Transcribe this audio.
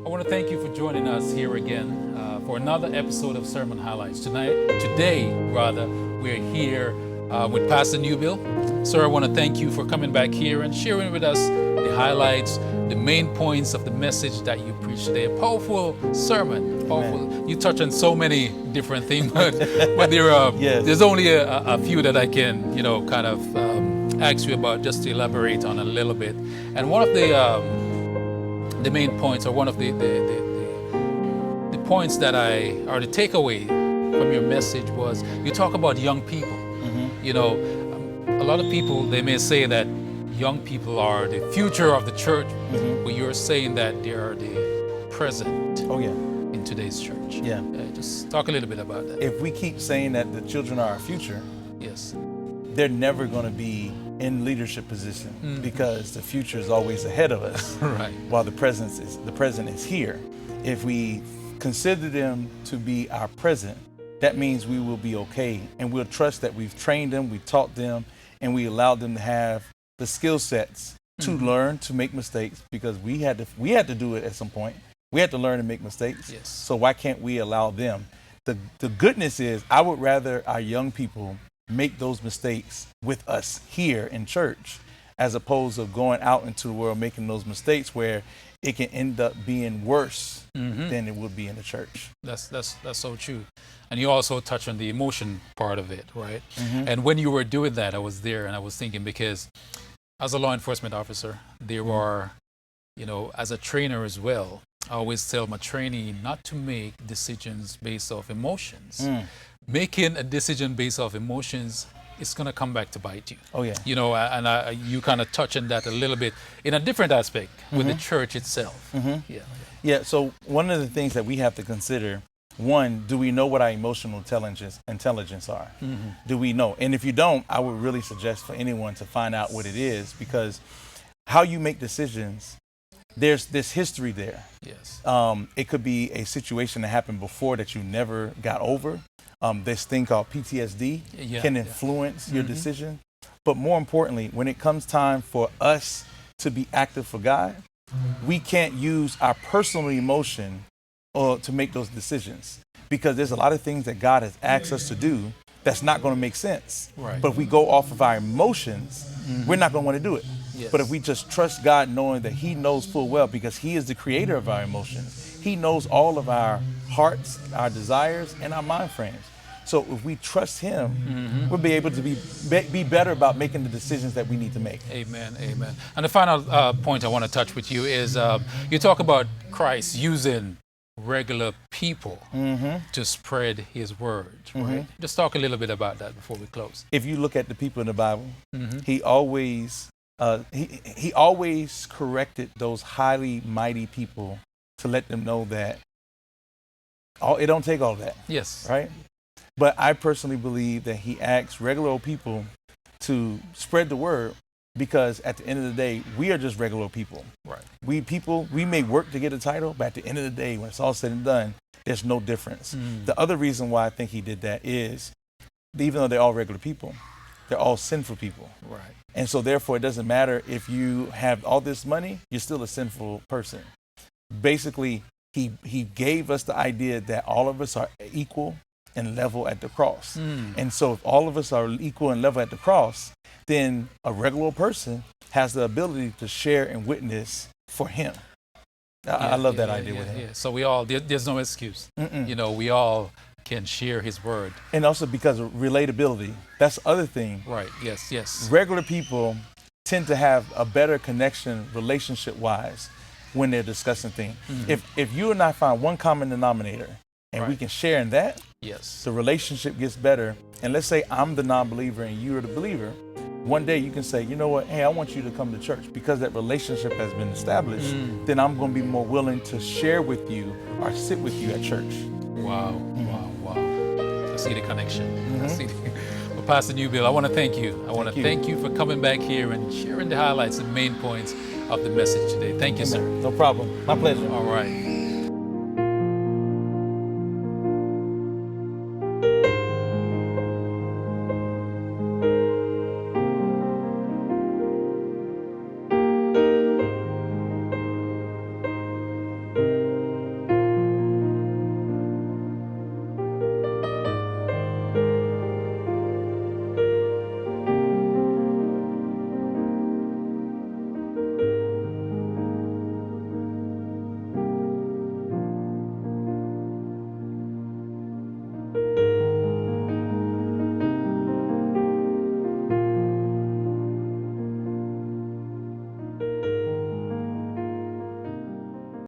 I want to thank you for joining us here again for another episode of Sermon Highlights. Today, we're here with Pastor Newbill. Sir, I want to thank you for coming back here and sharing with us the highlights, the main points of the message that you preached today. A powerful sermon. Powerful. You touch on so many different things, but there's only a few that I can, kind of ask you about, just to elaborate on a little bit. And one of the main points, or one of the points that or the takeaway from your message was, you talk about young people. A lot of people, they may say that young people are the future of the church, but you're saying that they are the present in today's church. Just talk a little bit about that. If we keep saying that the children are our future, they're never going to be in leadership position because the future is always ahead of us, while the present is here. If we consider them to be our present, that means we will be okay, and we'll trust that we've trained them, we taught them, and we allowed them to have the skill sets to learn to make mistakes, because we had to do it at some point. We had to learn to make mistakes. So why can't we allow them? The goodness is, I would rather our young people make those mistakes with us here in church, as opposed to going out into the world making those mistakes where it can end up being worse than it would be in the church. That's so true. And you also touch on the emotion part of it, right? And when you were doing that, I was there and I was thinking, because as a law enforcement officer, there are, as a trainer as well, I always tell my trainee not to make decisions based off emotions. Making a decision based off emotions, it's going to come back to bite you. You kind of touch on that a little bit in a different aspect with the church itself. So one of the things that we have to consider, one, do we know what our emotional intelligence are? Do we know? And if you don't, I would really suggest for anyone to find out what it is, because how you make decisions, there's this history there. It could be a situation that happened before that you never got over. This thing called PTSD can influence your decision. But more importantly, when it comes time for us to be active for God, we can't use our personal emotion to make those decisions, because there's a lot of things that God has asked us to do that's not going to make sense. But if we go off of our emotions, we're not going to want to do it. But if we just trust God, knowing that He knows full well, because He is the creator of our emotions, He knows all of our hearts, our desires, and our mind frames. So if we trust Him, we'll be able to be better about making the decisions that we need to make. Amen, amen. And the final point I want to touch with you is, you talk about Christ using regular people to spread His word, right? Just talk a little bit about that before we close. If you look at the people in the Bible, He always he always corrected those highly mighty people to let them know that it don't take all that. Right? But I personally believe that He asks regular old people to spread the word, because at the end of the day, we are just regular people. We may work to get a title, but at the end of the day, when it's all said and done, there's no difference. The other reason why I think He did that is, even though they're all regular people, they're all sinful people. And so therefore, it doesn't matter if you have all this money, you're still a sinful person. Basically, he gave us the idea that all of us are equal and level at the cross. And so if all of us are equal and level at the cross, then a regular person has the ability to share and witness for Him. I love that idea with Him. So we all, there's no excuse. We all can share His word. And also because of relatability. That's the other thing. Yes. Regular people tend to have a better connection relationship-wise when they're discussing things. If you and I find one common denominator and we can share in that, the relationship gets better. And let's say I'm the non-believer and you're the believer. One day you can say, you know what, hey, I want you to come to church, because that relationship has been established. Then I'm going to be more willing to share with you or sit with you at church. Wow. I see the connection. Well, Pastor Newbill, I want to thank you. I want to thank you for coming back here and sharing the highlights and main points of the message today. Thank you, sir. No problem. My pleasure. All right.